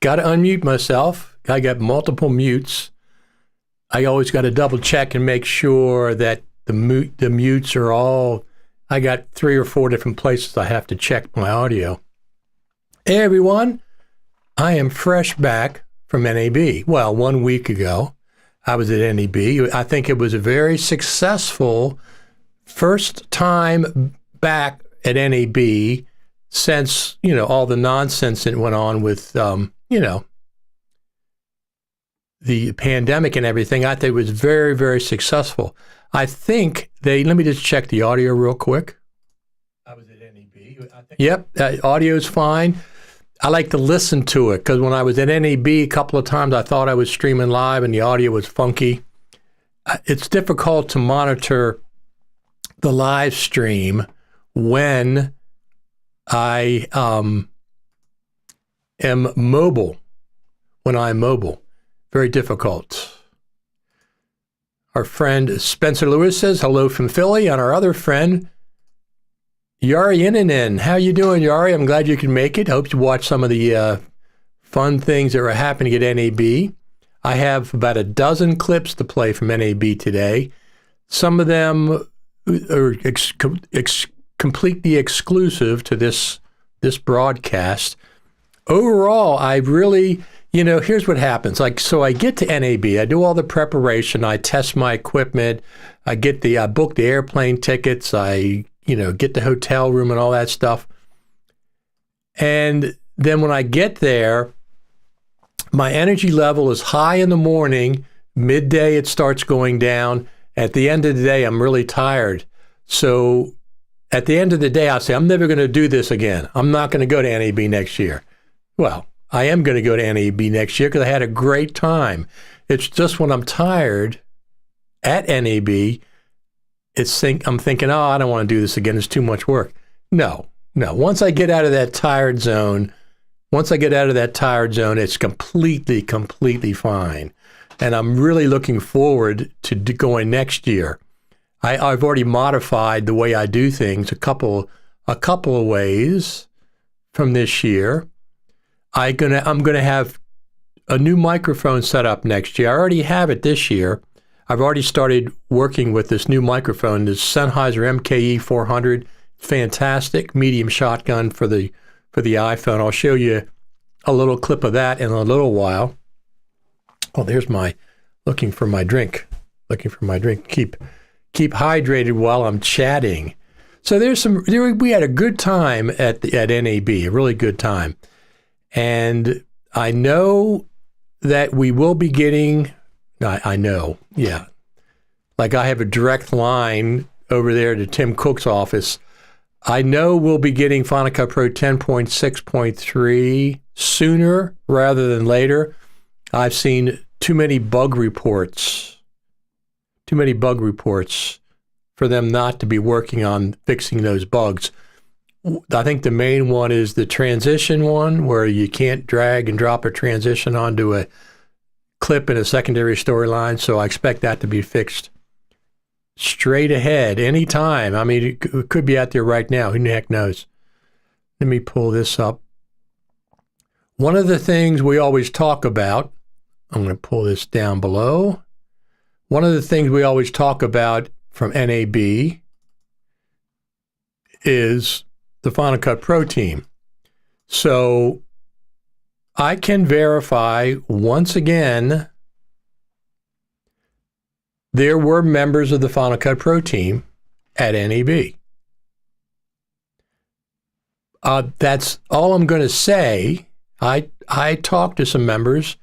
got to unmute myself. I got multiple mutes. I always got to double check and make sure that the mutes are all, I got 3 or 4 different places I have to check my audio. Hey everyone, I am fresh back from NAB. Well, 1 week ago, I was at NAB. I think it was a very successful first time back at NAB since, all the nonsense that went on with, the pandemic and everything. I think it was very, very successful. I think let me just check the audio real quick. I was at NAB. Yep, audio's fine. I like to listen to it because when I was at NAB a couple of times, I thought I was streaming live and the audio was funky. It's difficult to monitor the live stream when I am mobile. Very difficult. Our friend Spencer Lewis says hello from Philly, and our other friend Yari Innanen. How you doing, Yari? I'm glad you can make it. Hope you watch some of the fun things that were happening at NAB. I have about a dozen clips to play from NAB today. Some of them are completely exclusive to this broadcast. Overall, I really, here's what happens. So I get to NAB, I do all the preparation, I test my equipment, I book the airplane tickets, I get the hotel room and all that stuff. And then when I get there, my energy level is high in the morning, midday it starts going down. At the end of the day, I'm really tired. So at the end of the day, I'll say, I'm never going to do this again. I'm not going to go to NAB next year. Well, I am going to go to NAB next year because I had a great time. It's just when I'm tired at NAB, I'm thinking, I don't want to do this again. It's too much work. No. Once I get out of that tired zone, it's completely fine. And I'm really looking forward to going next year. I've already modified the way I do things a couple of ways from this year. I'm gonna have a new microphone set up next year. I already have it this year. I've already started working with this new microphone, this Sennheiser MKE 400, fantastic medium shotgun for the iPhone. I'll show you a little clip of that in a little while. Oh, there's looking for my drink. Keep hydrated while I'm chatting. So we had a good time at NAB, a really good time. And I know that we will be getting, I know, yeah. Like I have a direct line over there to Tim Cook's office. I know we'll be getting Final Cut Pro 10.6.3 sooner rather than later. I've seen too many bug reports for them not to be working on fixing those bugs. I think the main one is the transition one, where you can't drag and drop a transition onto a clip in a secondary storyline. So I expect that to be fixed straight ahead anytime. I mean, it could be out there right now. Who the heck knows? Let me pull this up. One of the things we always talk about, I'm going to pull this down below. One of the things we always talk about from NAB is the Final Cut Pro team. So I can verify once again, there were members of the Final Cut Pro team at NAB. That's all I'm going to say. I talked to some members,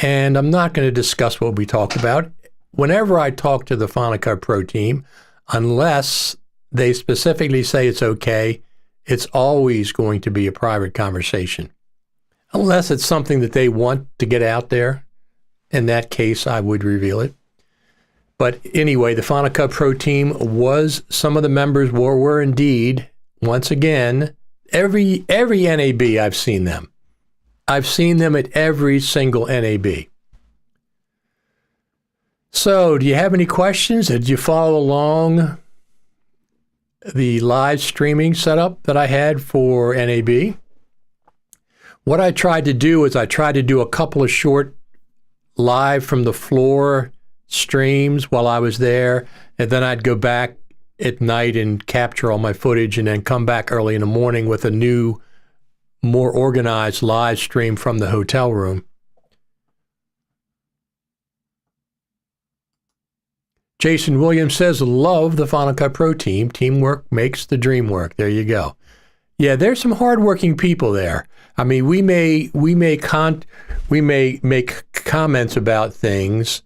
and I'm not going to discuss what we talked about. Whenever I talk to the Final Cut Pro team, unless they specifically say it's okay, it's always going to be a private conversation. Unless it's something that they want to get out there. In that case, I would reveal it. But anyway, the Final Cut Pro team some of the members were indeed, once again, every NAB I've seen them. I've seen them at every single NAB. So, do you have any questions? Did you follow along the live streaming setup that I had for NAB? What I tried to do is I tried to do a couple of short live from the floor streams while I was there, and then I'd go back at night and capture all my footage and then come back early in the morning with a new, more organized live stream from the hotel room. Jason Williams says, love the Final Cut Pro team. Teamwork makes the dream work. There you go. Yeah, there's some hardworking people there. I mean, we may make comments about things,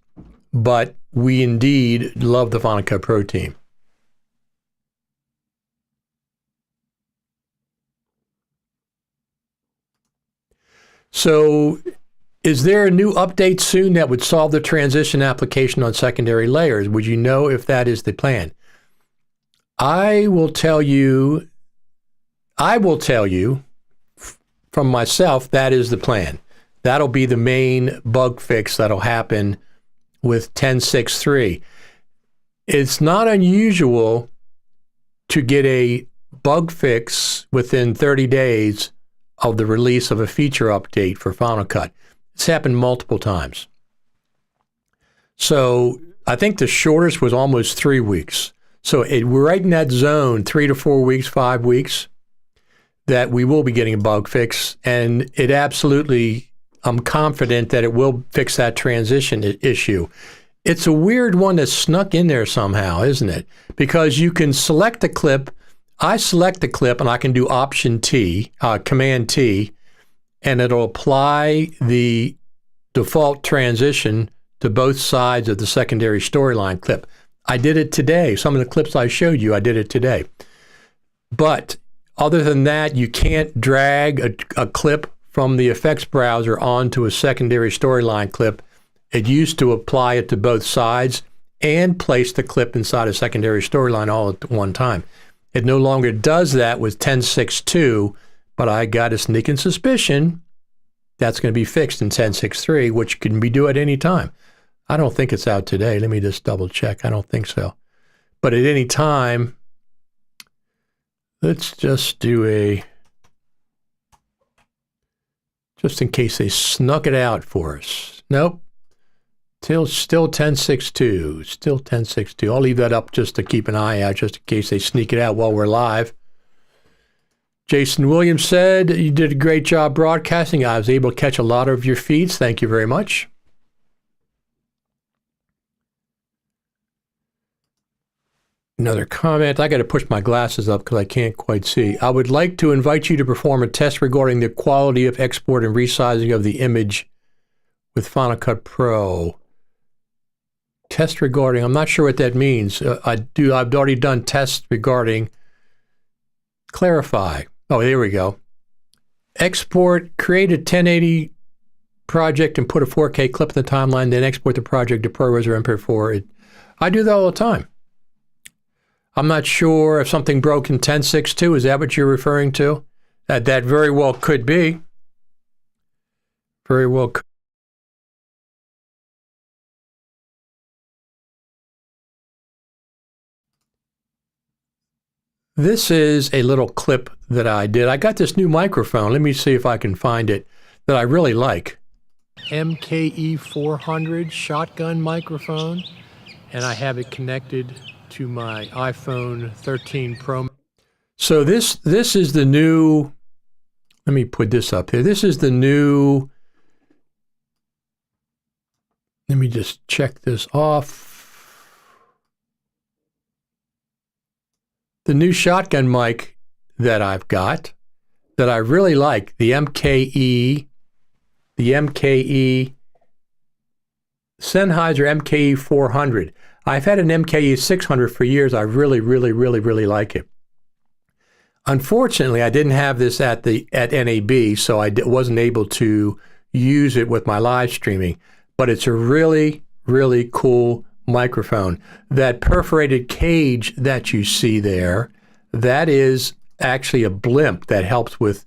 but we indeed love the Final Cut Pro team. So, is there a new update soon that would solve the transition application on secondary layers? Would you know if that is the plan? I will tell you from myself, that is the plan. That'll be the main bug fix that'll happen with 10.6.3. It's not unusual to get a bug fix within 30 days of the release of a feature update for Final Cut. It's happened multiple times. So I think the shortest was almost 3 weeks. So we're right in that zone, 3 to 4 weeks, 5 weeks, that we will be getting a bug fix. And it absolutely, I'm confident that it will fix that transition issue. It's a weird one that's snuck in there somehow, isn't it? Because you can select a clip. I select the clip and I can do Option T, Command T, and it'll apply the default transition to both sides of the secondary storyline clip. I did it today. Some of the clips I showed you, I did it today. But other than that, you can't drag a clip from the effects browser onto a secondary storyline clip. It used to apply it to both sides and place the clip inside a secondary storyline all at one time. It no longer does that with 10.6.2, but I got a sneaking suspicion that's going to be fixed in 10.6.3, which can be due at any time. I don't think it's out today. Let me just double check. I don't think so. But at any time, let's just do just in case they snuck it out for us. Nope. Still 10.6.2. Still 10.6.2. I'll leave that up just to keep an eye out, just in case they sneak it out while we're live. Jason Williams said, you did a great job broadcasting. I was able to catch a lot of your feeds. Thank you very much. Another comment. I got to push my glasses up because I can't quite see. I would like to invite you to perform a test regarding the quality of export and resizing of the image with Final Cut Pro. Test regarding, I'm not sure what that means. I've already done tests regarding clarify. Oh, there we go. Export, create a 1080 project and put a 4K clip in the timeline, then export the project to ProRes or MP4. I do that all the time. I'm not sure if something broke in 10.6.2. Is that what you're referring to? That very well could be. Very well could. This is a little clip that I did. I got this new microphone. Let me see if I can find it that I really like. MKE 400 shotgun microphone, and I have it connected to my iPhone 13 Pro. So this is the new, let me put this up here. This is the new, let me just check this off. The new shotgun mic that I've got that I really like, the MKE Sennheiser MKE 400. I've had an MKE 600 for years. I really like it. Unfortunately, I didn't have this at NAB, so I wasn't able to use it with my live streaming. But it's a really cool microphone. That perforated cage that you see there, that is actually a blimp that helps with,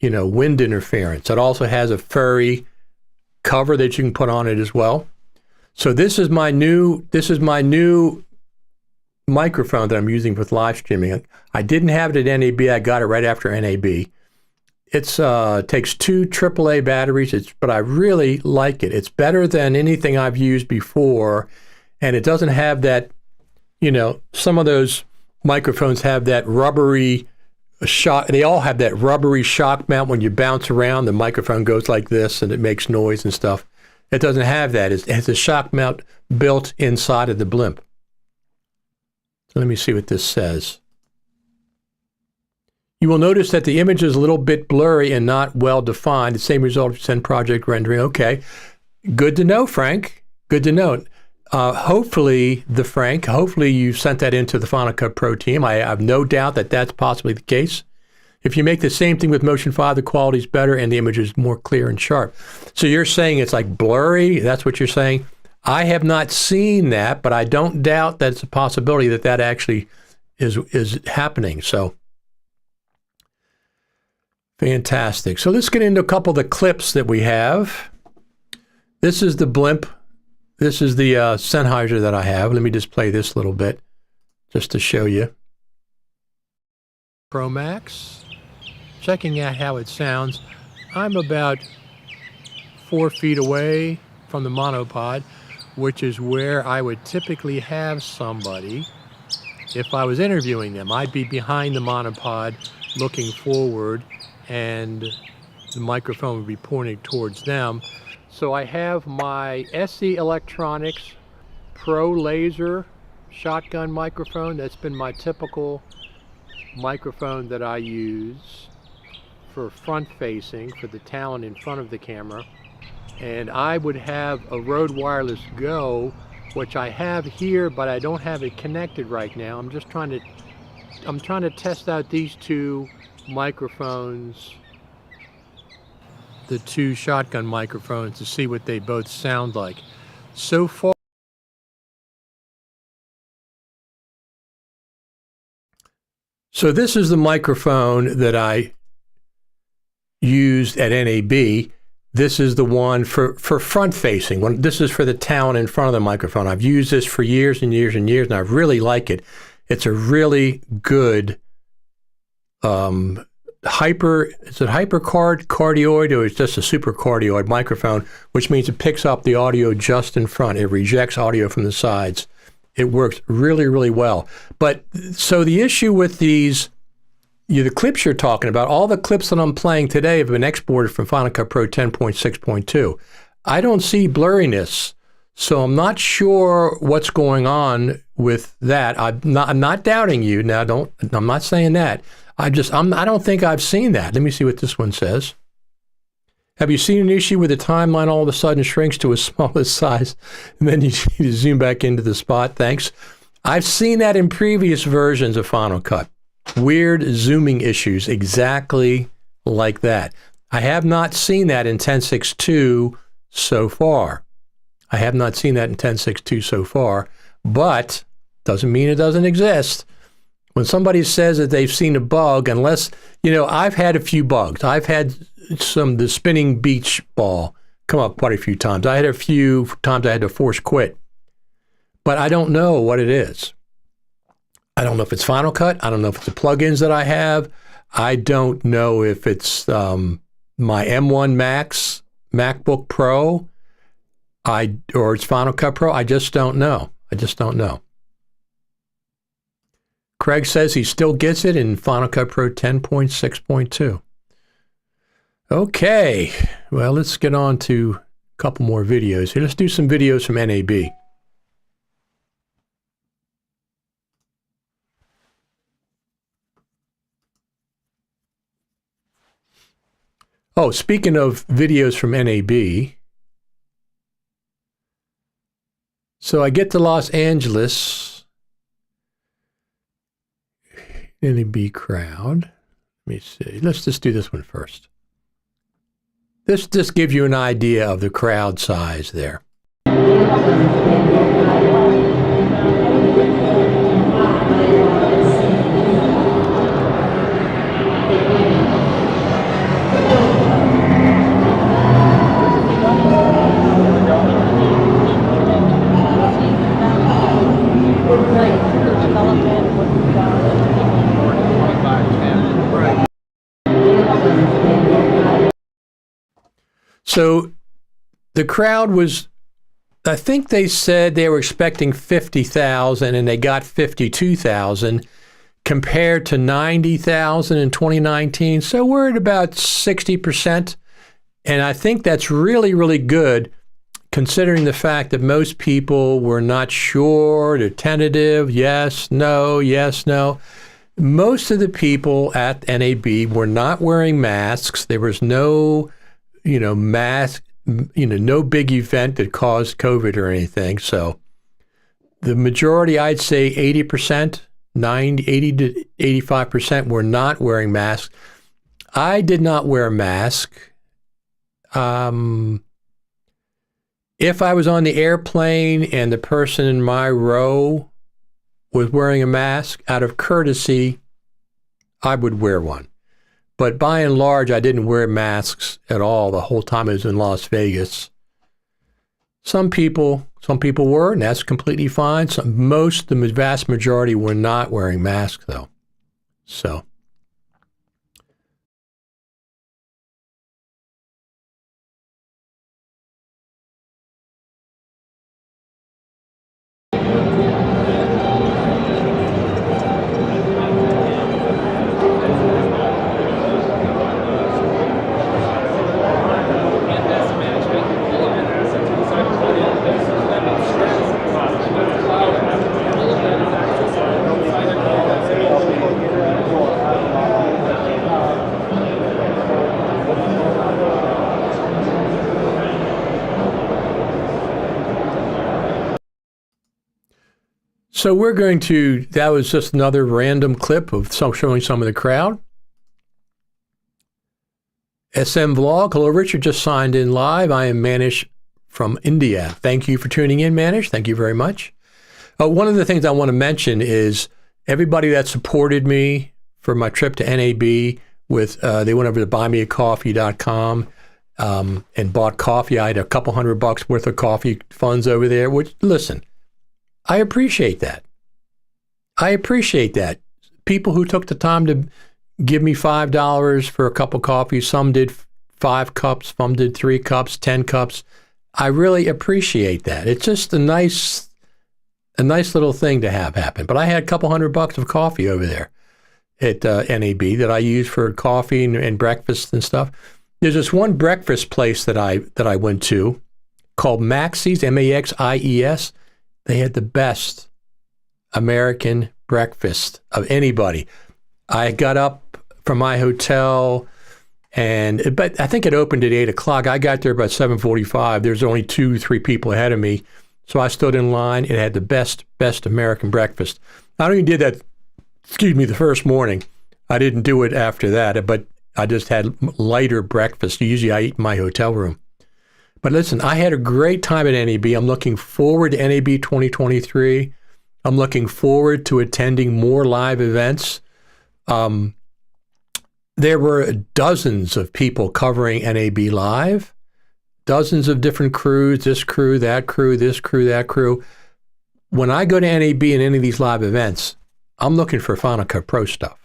wind interference. It also has a furry cover that you can put on it as well. So this is my new microphone that I'm using with live streaming. I didn't have it at NAB. I got it right after NAB. It's takes 2 AAA batteries, but I really like it. It's better than anything I've used before, and it doesn't have that, some of those microphones have that rubbery shock. They all have that rubbery shock mount. When you bounce around, the microphone goes like this and it makes noise and stuff. It doesn't have that. It has a shock mount built inside of the blimp. So let me see what this says. You will notice that the image is a little bit blurry and not well defined. The same result as send project rendering. Okay, good to know, Frank. Good to know. Hopefully you sent that into the Final Cut Pro team. I have no doubt that that's possibly the case. If you make the same thing with Motion 5, the quality is better and the image is more clear and sharp. So you're saying it's like blurry? That's what you're saying? I have not seen that, but I don't doubt that it's a possibility that that actually is happening. So fantastic. So let's get into a couple of the clips that we have. This is the blimp. This is the Sennheiser that I have. Let me just play this a little bit just to show you. Pro Max. Checking out how it sounds. I'm about 4 feet away from the monopod, which is where I would typically have somebody if I was interviewing them. I'd be behind the monopod looking forward, and the microphone would be pointing towards them. So I have my SE Electronics Pro Laser shotgun microphone. That's been my typical microphone that I use for front facing, for the talent in front of the camera. And I would have a Rode Wireless Go, which I have here, but I don't have it connected right now. I'm trying to test out these 2 microphones, the 2 shotgun microphones, to see what they both sound like. So far, so this is the microphone that I used at NAB. This is the one for front facing. This is for the talent in front of the microphone. I've used this for years and years and years, and I really like it. It's a really good hypercardioid, or it's just a supercardioid microphone, which means it picks up the audio just in front. It rejects audio from the sides. It works really, really well. But so the issue with these, the clips you're talking about, all the clips that I'm playing today have been exported from Final Cut Pro 10.6.2. I don't see blurriness, so I'm not sure what's going on with that. I'm not doubting you now. I'm not saying that. I don't think I've seen that. Let me see what this one says. Have you seen an issue where the timeline all of a sudden shrinks to its smallest size and then you zoom back into the spot? Thanks. I've seen that in previous versions of Final Cut. Weird zooming issues exactly like that. I have not seen that in 10.6.2 so far. I have not seen that in 10.6.2 so far, but doesn't mean it doesn't exist. When somebody says that they've seen a bug, unless, I've had a few bugs. I've had the spinning beach ball come up quite a few times. I had a few times I had to force quit, but I don't know what it is. I don't know if it's Final Cut. I don't know if it's the plugins that I have. I don't know if it's my M1 Max MacBook Pro, or it's Final Cut Pro. I just don't know. Craig says he still gets it in Final Cut Pro 10.6.2. Okay, well, let's get on to a couple more videos here. Let's do some videos from NAB. Oh, speaking of videos from NAB, so I get to Los Angeles, NAB crowd. Let me see. Let's just do this one first. This just gives you an idea of the crowd size there. So the crowd was, I think they said they were expecting 50,000 and they got 52,000 compared to 90,000 in 2019. So we're at about 60%. And I think that's really, really good considering the fact that most people were not sure, they're tentative, yes, no, yes, no. Most of the people at NAB were not wearing masks. There was no, mask, no big event that caused COVID or anything. So the majority, I'd say 80%, 80 to 85% were not wearing masks. I did not wear a mask. If I was on the airplane and the person in my row was wearing a mask, out of courtesy, I would wear one. But by and large, I didn't wear masks at all the whole time I was in Las Vegas. Some people were, and that's completely fine. The vast majority were not wearing masks, though. So. So that was just another random clip of showing some of the crowd. SM Vlog, hello Richard, just signed in live. I am Manish from India. Thank you for tuning in, Manish. Thank you very much. One of the things I want to mention is everybody that supported me for my trip to NAB they went over to buymeacoffee.com and bought coffee. I had a couple $100 worth of coffee funds over there, which, listen, I appreciate that. People who took the time to give me $5 for a cup of coffee, some did 5 cups, some did 3 cups, 10 cups. I really appreciate that. It's just a nice little thing to have happen. But I had a couple $100 of coffee over there at NAB that I use for coffee and breakfast and stuff. There's this one breakfast place that I went to called Maxie's, Maxis. They had the best American breakfast of anybody. I got up from my hotel, but I think it opened at 8 o'clock. I got there about 7:45. There's only 2-3 people ahead of me. So I stood in line. It had the best American breakfast. I only did that, the first morning. I didn't do it after that, but I just had lighter breakfast. Usually I eat in my hotel room. But listen, I had a great time at NAB. I'm looking forward to NAB 2023. I'm looking forward to attending more live events. There were dozens of people covering NAB Live, dozens of different crews, this crew, that crew, this crew, that crew. When I go to NAB and any of these live events, I'm looking for Final Cut Pro stuff.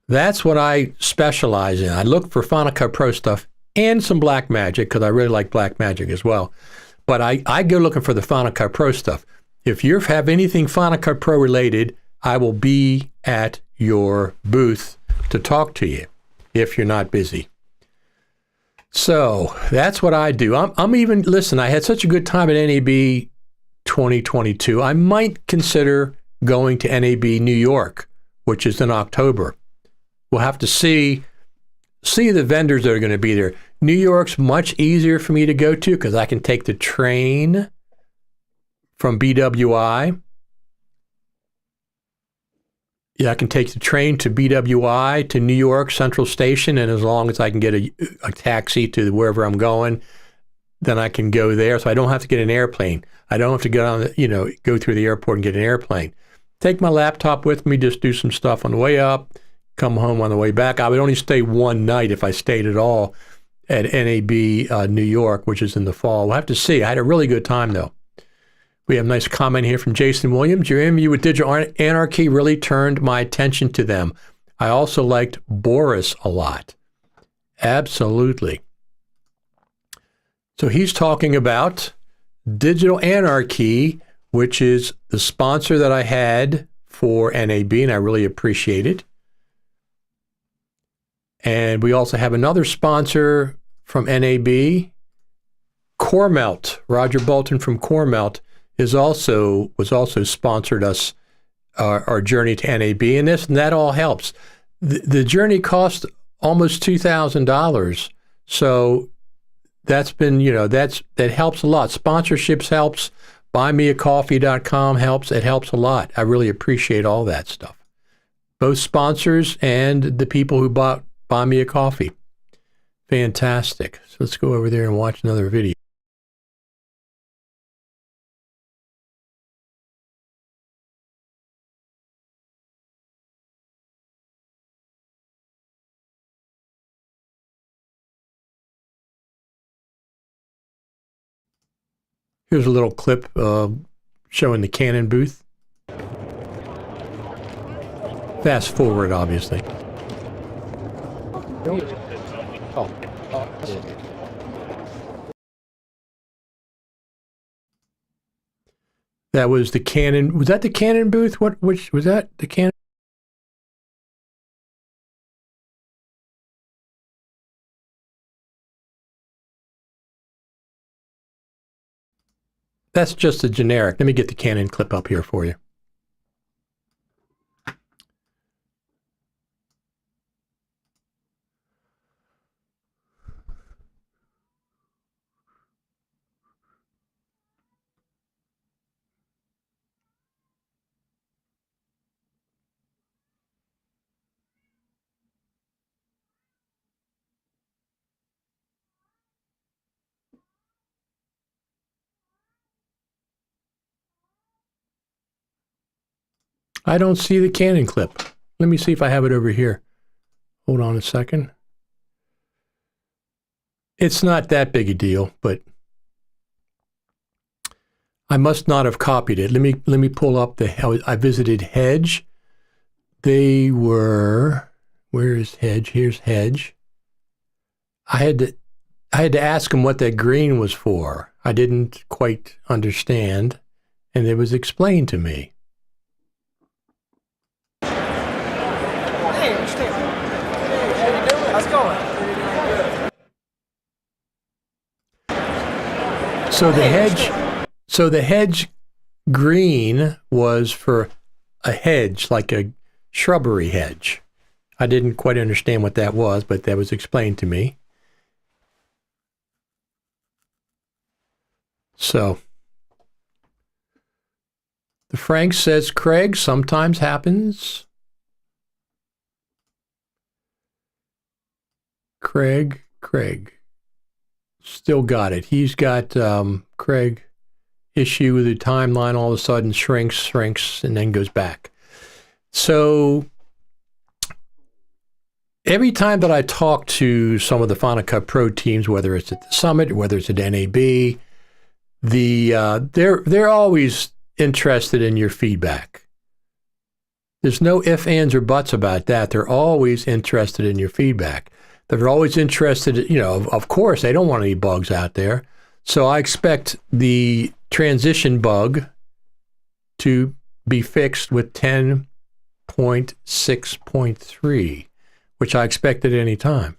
That's what I specialize in. I look for Final Cut Pro stuff and some Black Magic, because I really like Black Magic as well. But I go looking for the Final Cut Pro stuff. If you have anything Final Cut Pro related, I will be at your booth to talk to you if you're not busy. So that's what I do. Listen, I had such a good time at NAB 2022. I might consider going to NAB New York, which is in October. We'll have to see the vendors that are going to be there. New York's much easier for me to go to because I can take the train from BWI. Yeah, I can take the train to BWI to New York Central Station, and as long as I can get a taxi to wherever I'm going, then I can go there. So I don't have to get an airplane. I don't have to go through the airport and get an airplane. Take my laptop with me, just do some stuff on the way up, come home on the way back. I would only stay one night if I stayed at all at NAB New York, which is in the fall. We'll have to see. I had a really good time, though. We have a nice comment here from Jason Williams. Your interview with Digital Anarchy really turned my attention to them. I also liked Boris a lot. Absolutely. So he's talking about Digital Anarchy, which is the sponsor that I had for NAB, and I really appreciate it. And we also have another sponsor from NAB, CoreMelt. Roger Bolton from CoreMelt was also sponsored us our journey to NAB, and that all helps. The journey cost almost $2,000, so that's been, that helps a lot. Sponsorships helps. BuyMeACoffee.com helps. It helps a lot. I really appreciate all that stuff. Both sponsors and the people who bought Buy Me a Coffee. Fantastic. So let's go over there and watch another video. Here's a little clip showing the Canon booth. Fast forward, obviously. That was the Canon. Was that the Canon booth? Which was that? The Canon? That's just a generic. Let me get the Canon clip up here for you. I don't see the Canon clip. Let me see if I have it over here. Hold on a second. It's not that big a deal, but I must not have copied it. Let me pull up I visited Hedge. They were, where is Hedge? Here's Hedge. I had to ask them what that green was for. I didn't quite understand, and it was explained to me. How's it going? So the hedge green was for a hedge, like a shrubbery hedge. I didn't quite understand what that was, but that was explained to me. So the Frank says, Craig, sometimes happens. Craig. Still got it. He's got, Craig, issue with the timeline all of a sudden shrinks, and then goes back. So every time that I talk to some of the Final Cut Pro teams, whether it's at the Summit, or whether it's at NAB, they're always interested in your feedback. There's no ifs, ands, or buts about that. They're always interested in your feedback. They're always interested, of course, they don't want any bugs out there. So I expect the transition bug to be fixed with 10.6.3, which I expect at any time.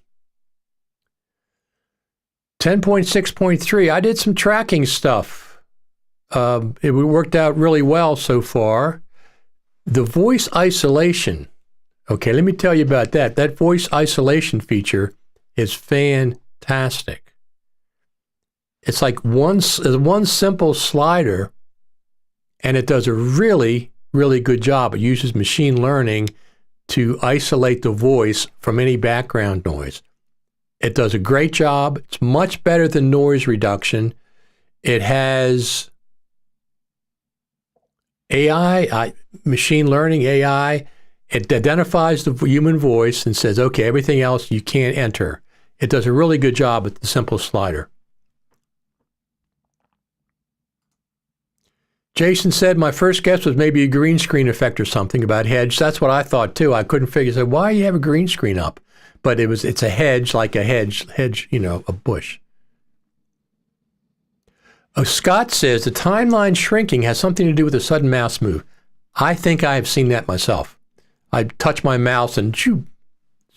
10.6.3, I did some tracking stuff. It worked out really well so far. The voice isolation. Okay, let me tell you about that. That voice isolation feature is fantastic. It's like one simple slider, and it does a really, really good job. It uses machine learning to isolate the voice from any background noise. It does a great job. It's much better than noise reduction. It has AI, machine learning AI. It identifies the human voice and says, okay, everything else you can't enter. It does a really good job with the simple slider. Jason said, my first guess was maybe a green screen effect or something about hedge. That's what I thought too. I couldn't figure out why you have a green screen up. But it's a hedge, like a hedge, a bush. Oh, Scott says the timeline shrinking has something to do with a sudden mouse move. I think I have seen that myself. I touch my mouse and shoo,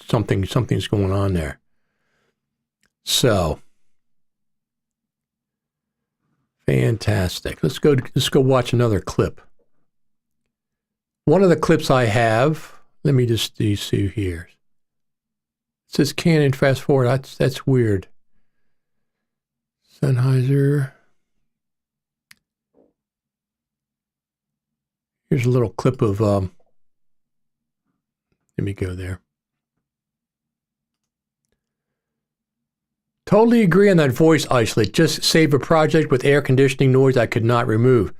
something's going on there. So, fantastic. Let's go watch another clip. One of the clips I have, let me just see here. It says Canon fast forward. That's weird. Sennheiser. Here's a little clip of, let me go there. Totally agree on that voice isolate. Just save a project with air conditioning noise I could not remove.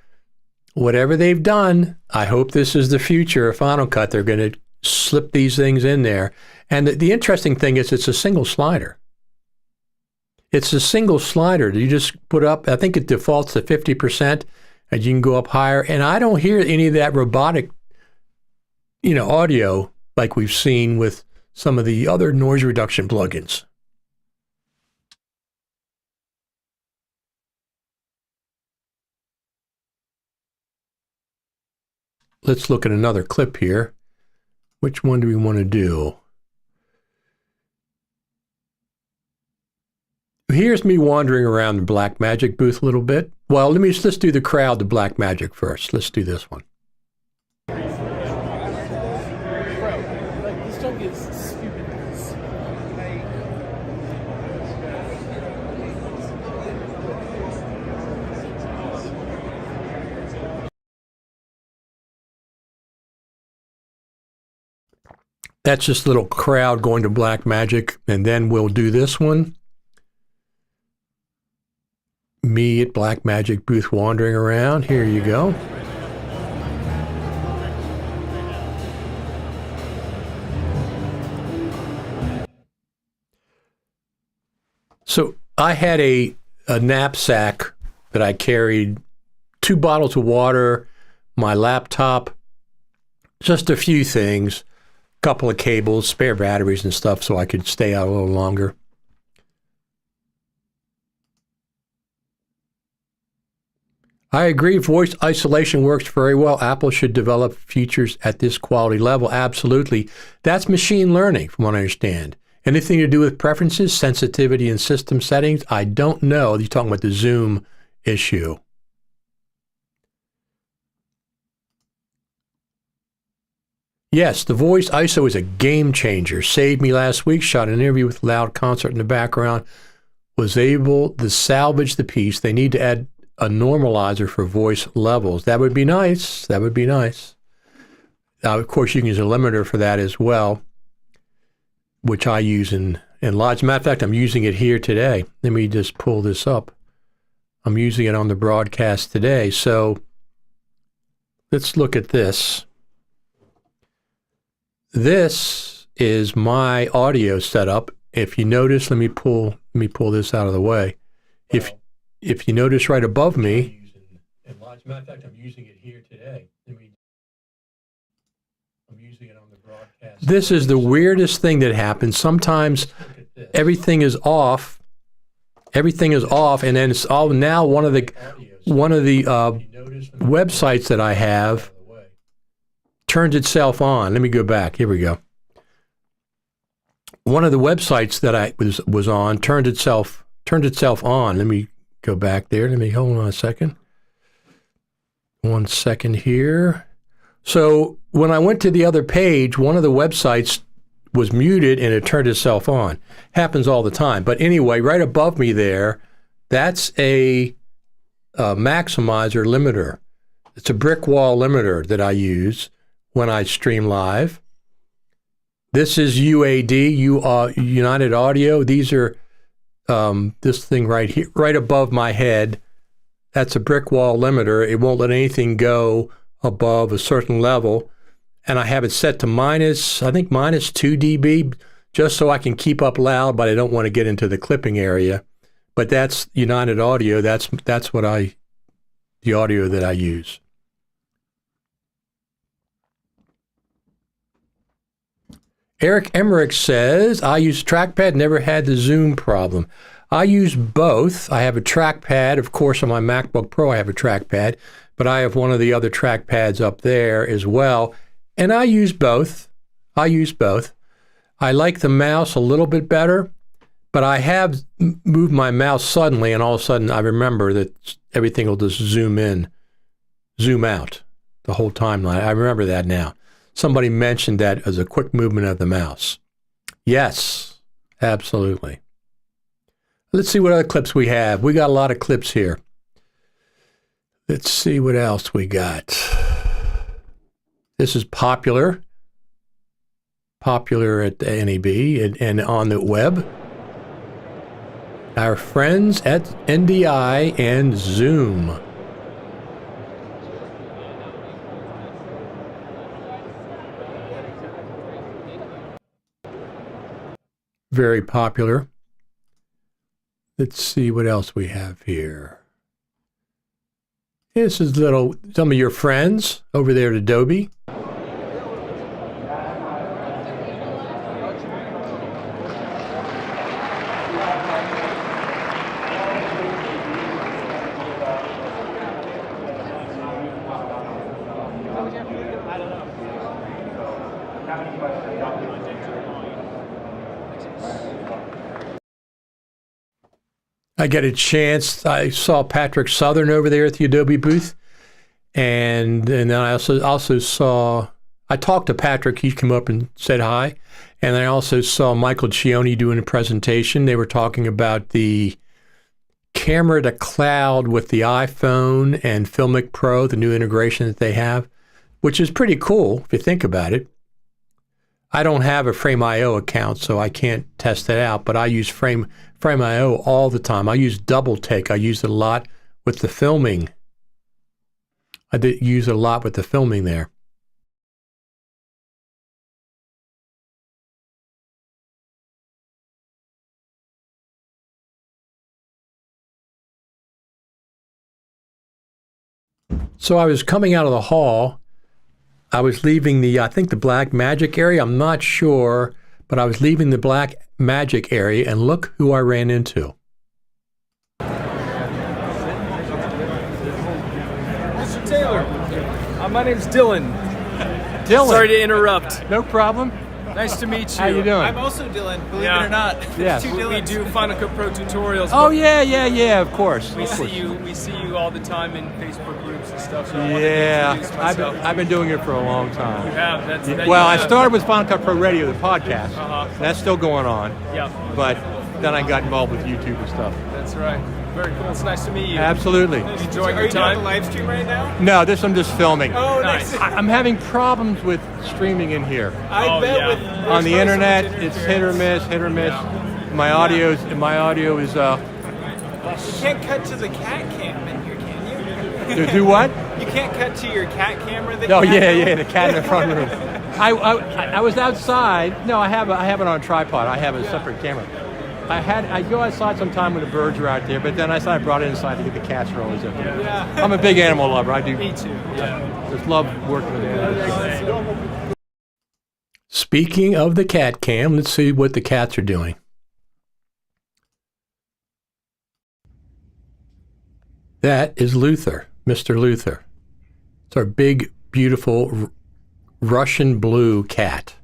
Whatever they've done, I hope this is the future. Final Cut, they're going to slip these things in there. And the interesting thing is it's a single slider. It's a single slider. You just put up, I think it defaults to 50%, and you can go up higher. And I don't hear any of that robotic, audio like we've seen with some of the other noise reduction plugins. Let's look at another clip here. Which one do we want to do? Here's me wandering around the Blackmagic booth a little bit. Well, let's do the crowd to Blackmagic first. Let's do this one. That's just a little crowd going to Blackmagic, and then we'll do this one. Me at Blackmagic booth wandering around. Here you go. So I had a knapsack that I carried, 2 bottles of water, my laptop, just a few things, a couple of cables, spare batteries and stuff so I could stay out a little longer. I agree, voice isolation works very well. Apple should develop features at this quality level. Absolutely. That's machine learning, from what I understand. Anything to do with preferences, sensitivity, and system settings? I don't know. You're talking about the Zoom issue. Yes, the voice ISO is a game changer. Saved me last week. Shot an interview with a loud concert in the background. Was able to salvage the piece. They need to add a normalizer for voice levels. That would be nice. That would be nice. Of course, you can use a limiter for that as well, which I use in Logic. Matter of fact, I'm using it here today. Let me just pull this up. I'm using it on the broadcast today. So let's look at this. This is my audio setup. If you notice, let me pull this out of the way. If you notice right above me, matter of fact, I'm using it here today. I'm using it on the broadcast. This is the weirdest thing that happens. Sometimes everything is off. Everything is off, and then it's all now one of the websites that I have turns itself on. Let me go back. Here we go. One of the websites that I was on turned itself on. Let me go back there. Let me hold on a second. 1 second here. So when I went to the other page, one of the websites was muted and it turned itself on. Happens all the time. But anyway, right above me there, that's a maximizer limiter. It's a brick wall limiter that I use when I stream live. This is UAD, United Audio. These are this thing right here, right above my head. That's a brick wall limiter. It won't let anything go above a certain level. And I have it set to minus 2 dB, just so I can keep up loud, but I don't want to get into the clipping area. But that's United Audio. That's the audio that I use. Eric Emmerich says, I use trackpad, never had the Zoom problem. I use both. I have a trackpad. Of course, on my MacBook Pro, I have a trackpad, but I have one of the other trackpads up there as well. And I use both. I like the mouse a little bit better, but I have moved my mouse suddenly, and all of a sudden I remember that everything will just zoom in, zoom out, the whole timeline. I remember that now. Somebody mentioned that as a quick movement of the mouse. Yes, absolutely. Let's see what other clips we have. We got a lot of clips here. Let's see what else we got. This is popular at the NAB and on the web. Our friends at NDI and Zoom. Very popular. Let's see what else we have here. This is some of your friends over there at Adobe. I get a chance. I saw Patrick Southern over there at the Adobe booth, and then I also saw. I talked to Patrick. He came up and said hi, and I also saw Michael Cioni doing a presentation. They were talking about the camera to cloud with the iPhone and Filmic Pro, the new integration that they have, which is pretty cool if you think about it. I don't have a Frame.io account, so I can't test that out, but I use Frame.io all the time. I use Double Take. I use it a lot with the filming. I did use it a lot with the filming there. So I was coming out of the hall. I was leaving I think the Black Magic area. I'm not sure, but I was leaving the Black Magic area, and look who I ran into. Mr. Taylor, my name's Dylan. Dylan. Sorry to interrupt. No problem. Nice to meet you. How you doing? I'm also Dylan, believe it or not. Yes. We do Final Cut Pro tutorials. Oh yeah, of course. We see you all the time in Facebook groups and stuff. So I wanted to introduce myself. I've been doing it for a long time. You have. I started with Final Cut Pro Radio, the podcast. That's still going on. Yeah. But then I got involved with YouTube and stuff. That's right. Very cool. It's nice to meet you. Absolutely. You enjoying Are your you doing time? the live stream right now? No, I'm just filming. Oh, Nice. nice. I'm having problems with streaming in here. I bet yeah. with On the there's internet, so much it's hit or interference. miss. Yeah. My audio is You can't cut to the cat cam in here, can you? do what? You can't cut to your cat camera. Oh yeah, the cat in the front room. I was outside. No, I have it on a tripod. I have a separate camera. I go outside sometime when the birds are out there, but then I brought it inside to get the cats for always up there. Yeah. I'm a big animal lover. I do. Me too. Yeah. Just love working with animals. Speaking of the cat cam, let's see what the cats are doing. That is Luther, Mr. Luther. It's our big, beautiful Russian blue cat.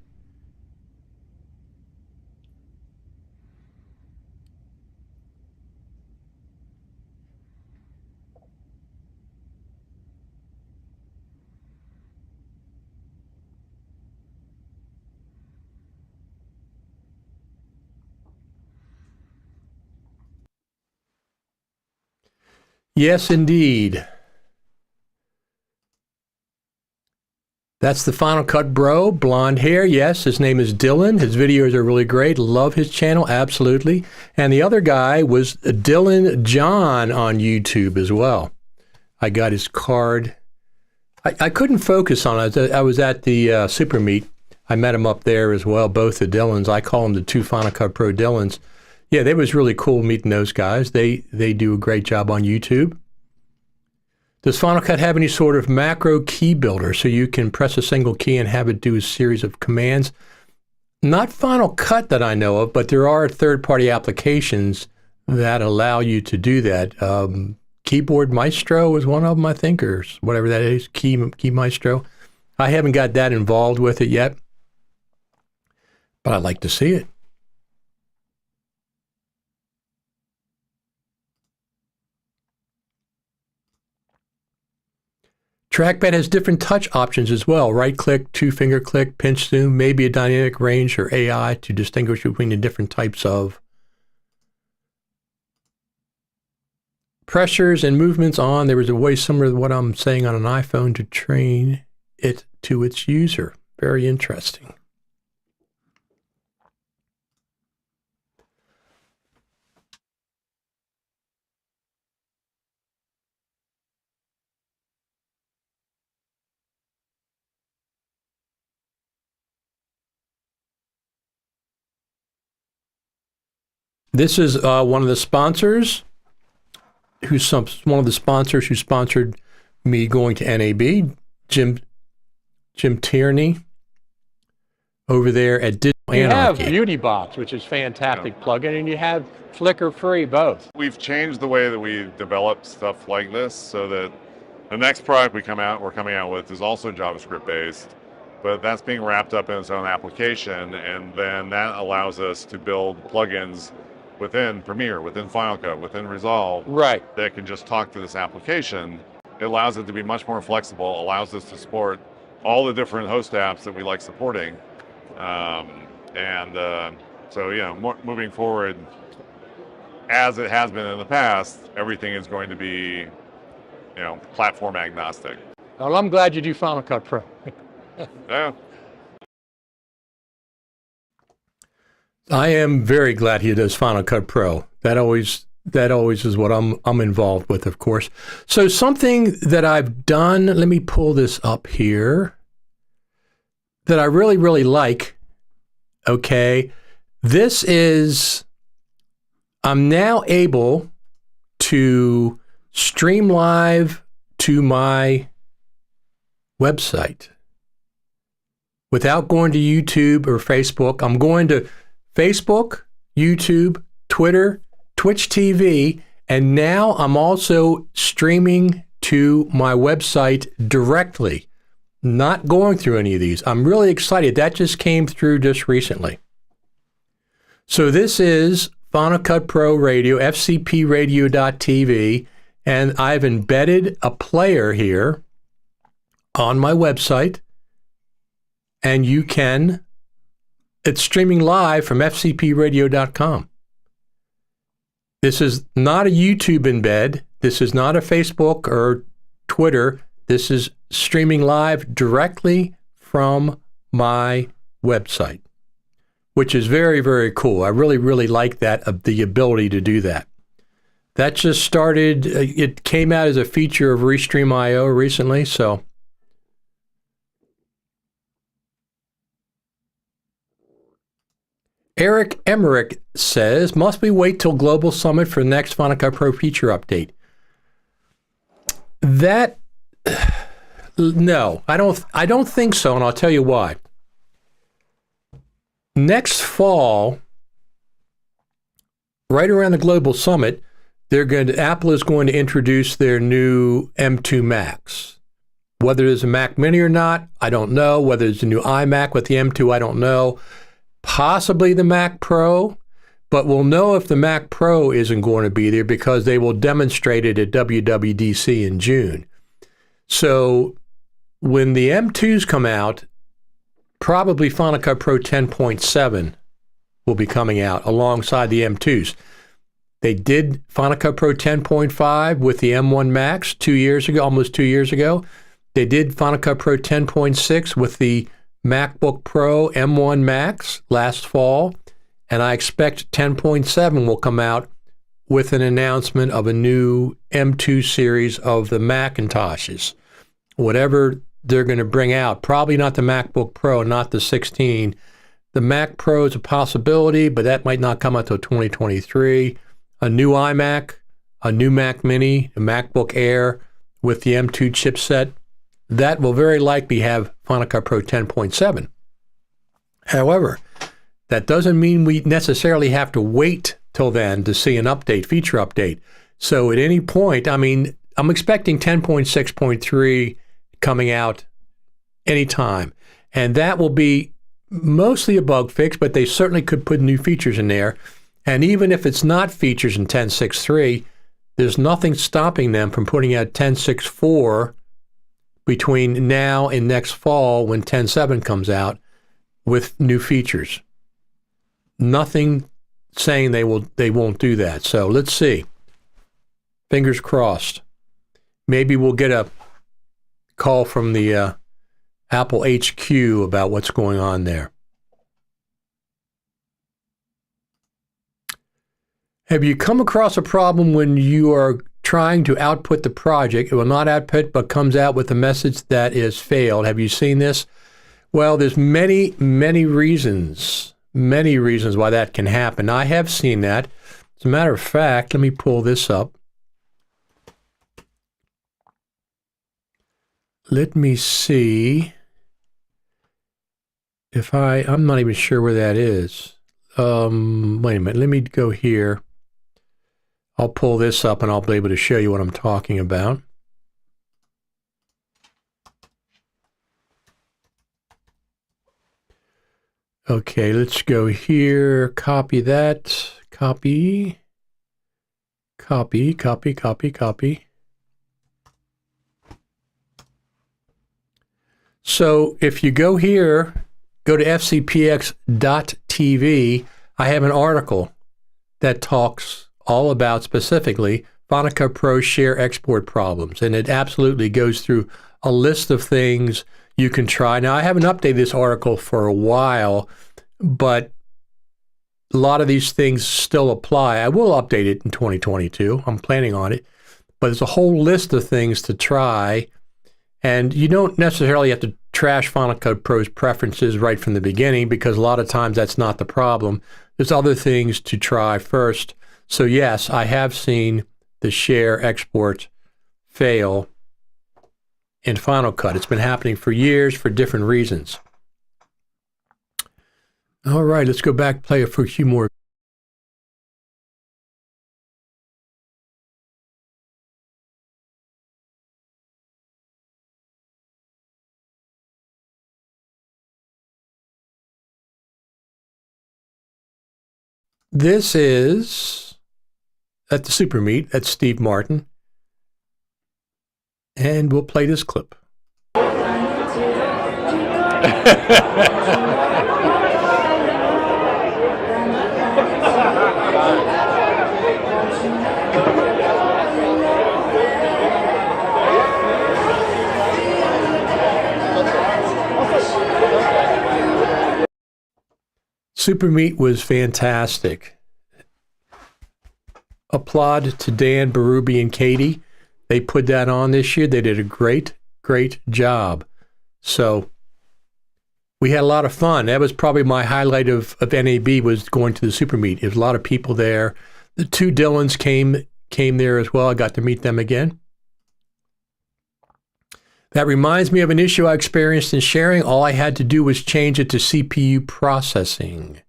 Yes, indeed. That's the Final Cut Bro, blonde hair. Yes, his name is Dylan. His videos are really great. Love his channel, absolutely. And the other guy was Dylan John on YouTube as well. I got his card. I couldn't focus on it. I was at the Super Meet. I met him up there as well, both the Dylans. I call them the two Final Cut Pro Dylans. Yeah, that was really cool meeting those guys. They do a great job on YouTube. Does Final Cut have any sort of macro key builder so you can press a single key and have it do a series of commands? Not Final Cut that I know of, but there are third-party applications that allow you to do that. Keyboard Maestro is one of them, I think, or whatever that is, Key Maestro. I haven't got that involved with it yet, but I'd like to see it. Trackpad has different touch options as well. Right-click, two-finger click, pinch zoom, maybe a dynamic range or AI to distinguish between the different types of pressures and movements on. There was a way similar to what I'm saying on an iPhone to train it to its user. Very interesting. This is one of the sponsors. One of the sponsors who sponsored me going to NAB, Jim Tierney, over there at Digital Anarchy. You have Beauty Box, which is fantastic plugin, and you have Flickr-free both. We've changed the way that we develop stuff like this so that the next product we're coming out with is also JavaScript based, but that's being wrapped up in its own application, and then that allows us to build plugins within Premiere, within Final Cut, within Resolve, right, that can just talk to this application. It allows it to be much more flexible, allows us to support all the different host apps that we like supporting. So moving forward, as it has been in the past, everything is going to be, platform agnostic. Well, I'm glad you do Final Cut Pro. Yeah. I am very glad he does Final Cut Pro. That always is what I'm involved with, of course. So something that I've done, let me pull this up here, that I really, really like. Okay. This is, I'm now able to stream live to my website without going to YouTube or Facebook. I'm going to Facebook, YouTube, Twitter, Twitch TV, and now I'm also streaming to my website directly, not going through any of these. I'm really excited. That just came through just recently. So this is Final Cut Pro Radio, fcpradio.tv, and I've embedded a player here on my website, and it's streaming live from fcpradio.com. This is not a YouTube embed. This is not a Facebook or Twitter. This is streaming live directly from my website, which is very, very cool. I really, really like that, the ability to do that. That just started, it came out as a feature of Restream.io recently, so Eric Emmerich says, must we wait till Global Summit for the next Final Cut Pro feature update? No, I don't think so, and I'll tell you why. Next fall, right around the Global Summit, Apple is going to introduce their new M2 Macs. Whether there's a Mac Mini or not, I don't know. Whether there's a new iMac with the M2, I don't know. Possibly the Mac Pro, but we'll know if the Mac Pro isn't going to be there because they will demonstrate it at WWDC in June. So when the M2s come out, probably Final Cut Pro 10.7 will be coming out alongside the M2s. They did Final Cut Pro 10.5 with the M1 Max almost 2 years ago. They did Final Cut Pro 10.6 with the MacBook Pro M1 Max last fall, and I expect 10.7 will come out with an announcement of a new M2 series of the Macintoshes. Whatever they're going to bring out, probably not the MacBook Pro, not the 16. The Mac Pro is a possibility, but that might not come out until 2023. A new iMac, a new Mac Mini, a MacBook Air with the M2 chipset, that will very likely have Final Cut Pro 10.7. However, that doesn't mean we necessarily have to wait till then to see an update, feature update. So at any point, I mean, I'm expecting 10.6.3 coming out anytime. And that will be mostly a bug fix, but they certainly could put new features in there. And even if it's not features in 10.6.3, there's nothing stopping them from putting out 10.6.4 between now and next fall when 10.7 comes out with new features. Nothing saying they won't do that. So let's see. Fingers crossed. Maybe we'll get a call from the Apple HQ about what's going on there. Have you come across a problem when you are trying to output the project? It will not output, but comes out with a message that is failed. Have you seen this? Well, there's many reasons why that can happen. I have seen that. As a matter of fact, let me pull this up. Let me see if I'm not even sure where that is. Wait a minute. Let me go here. I'll pull this up and I'll be able to show you what I'm talking about. Okay, let's go here. Copy that. Copy. So if you go here, go to fcpx.tv, I have an article that talks all about specifically Final Cut Pro share export problems. And it absolutely goes through a list of things you can try. Now, I haven't updated this article for a while, but a lot of these things still apply. I will update it in 2022. I'm planning on it. But there's a whole list of things to try. And you don't necessarily have to trash Final Cut Pro's preferences right from the beginning, because a lot of times that's not the problem. There's other things to try first. So yes, I have seen the share export fail in Final Cut. It's been happening for years for different reasons. All right, let's go back, play for a few more. This is at the Super Meet. That's Steve Martin. And we'll play this clip. Super Meet was fantastic. Applaud to Dan, Berube, and Katie. They put that on this year. They did a great job. So we had a lot of fun. That was probably my highlight of NAB, was going to the Super Meet. There was a lot of people there. The two Dylans came there as well. I got to meet them again. That reminds me of an issue I experienced in sharing. All I had to do was change it to CPU processing.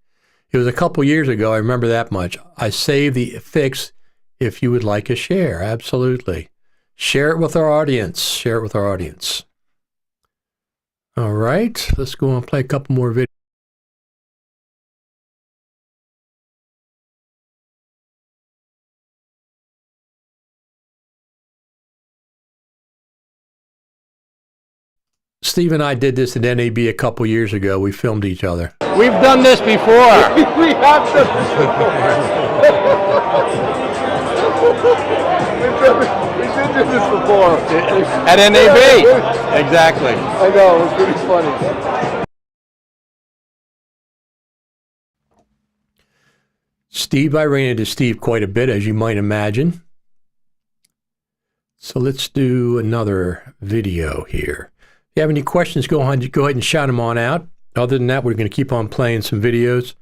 It was a couple years ago. I remember that much. I saved the fix. If you would like a share, absolutely. Share it with our audience. Share it with our audience. All right, let's go and play a couple more videos. Steve and I did this at NAB a couple years ago. We filmed each other. We've done this before. We have done this before. We did do this before. At NAB. Exactly. I know, it was pretty funny. Steve, I ran into Steve quite a bit, as you might imagine. So let's do another video here. If you have any questions, go ahead and shout them on out. Other than that, we're going to keep on playing some videos.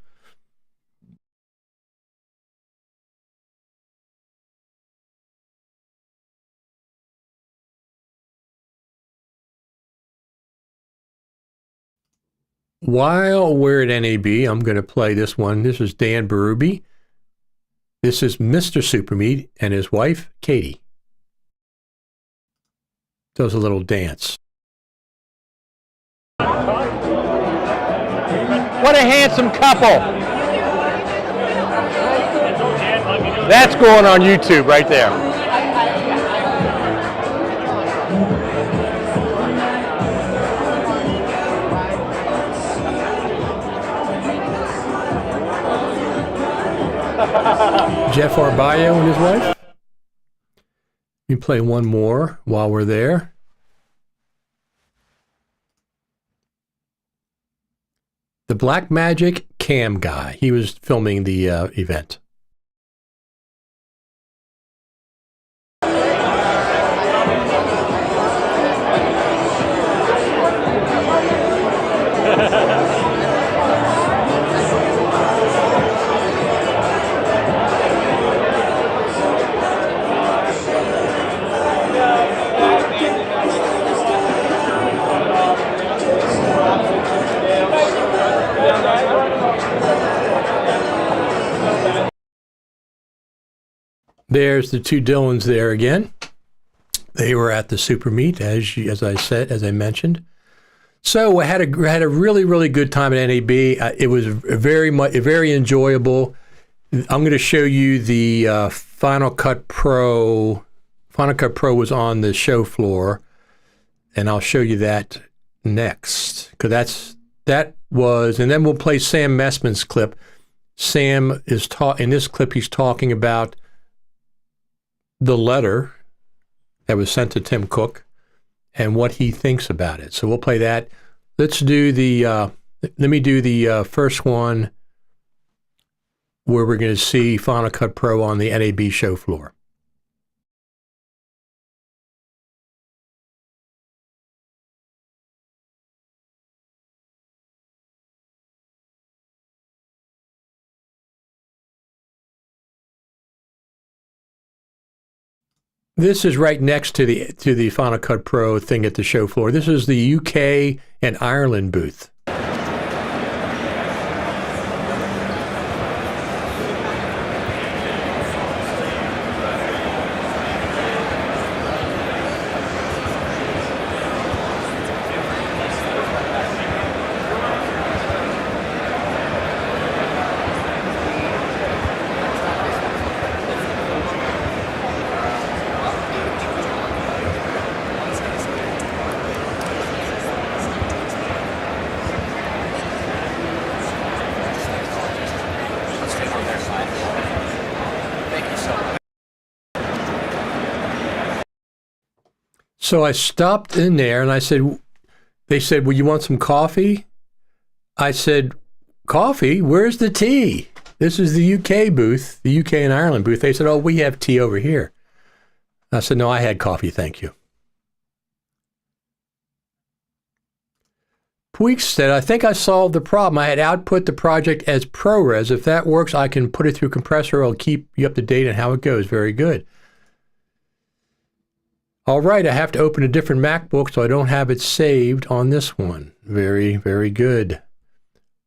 While we're at NAB, I'm going to play this one. This is Dan Berube. This is Mr. Supermeat and his wife, Katie. Does a little dance. What a handsome couple. That's going on YouTube right there. Jeff Arbayo and his wife. Let me play one more while we're there. The Black Magic Cam guy. He was filming the event. There's the two Dylans there again. They were at the Super Meet, as I mentioned. So I had a really, really good time at NAB. It was very enjoyable. I'm going to show you the Final Cut Pro. Final Cut Pro was on the show floor, and I'll show you that next, because that was, and then we'll play Sam Mestman's clip. Sam is in this clip. He's talking about the letter that was sent to Tim Cook and what he thinks about it. So we'll play that. Let's do let me do the first one where we're going to see Final Cut Pro on the NAB show floor. This is right next to the Final Cut Pro thing at the show floor. This is the UK and Ireland booth. So I stopped in there and they said, well, you want some coffee? I said, coffee? Where's the tea? This is the UK booth, the UK and Ireland booth. They said, oh, we have tea over here. I said, no, I had coffee, thank you. Puig said, I think I solved the problem. I had output the project as ProRes. If that works, I can put it through compressor. I'll keep you up to date on how it goes. Very good. All right, I have to open a different MacBook, so I don't have it saved on this one. Very, very good.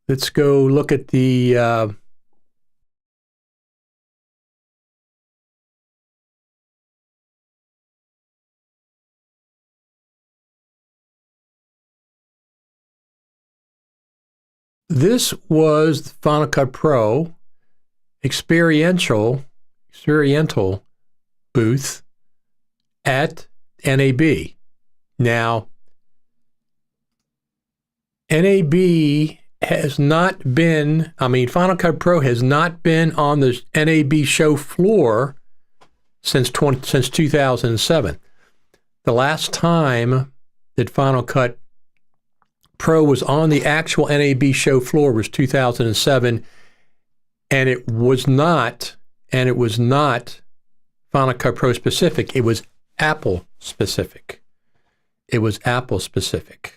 Let's go look at the this was Final Cut Pro experiential booth at NAB. Now, NAB has not been, Final Cut Pro has not been on the NAB show floor since 2007. The last time that Final Cut Pro was on the actual NAB show floor was 2007, and it was not Final Cut Pro specific. It was Apple specific. It was Apple specific.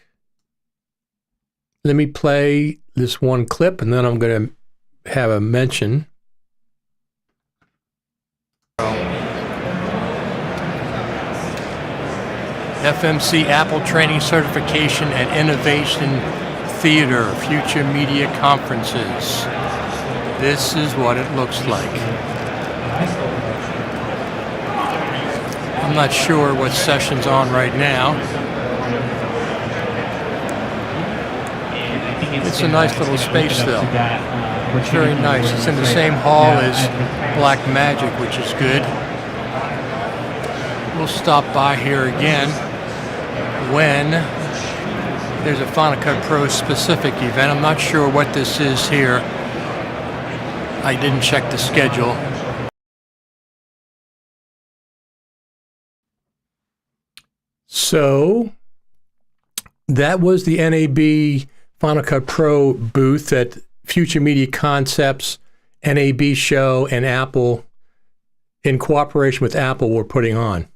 Let me play this one clip, and then I'm going to have a mention. FMC Apple Training Certification and Innovation Theater, Future Media Conferences. This is what it looks like. I'm not sure what session's on right now. It's a nice little space though. It's very nice. It's in the same hall as Black Magic, which is good. We'll stop by here again when there's a Final Cut Pro specific event. I'm not sure what this is here. I didn't check the schedule. So that was the NAB Final Cut Pro booth at Future Media Concepts, NAB show, and Apple, in cooperation with Apple, we're putting on.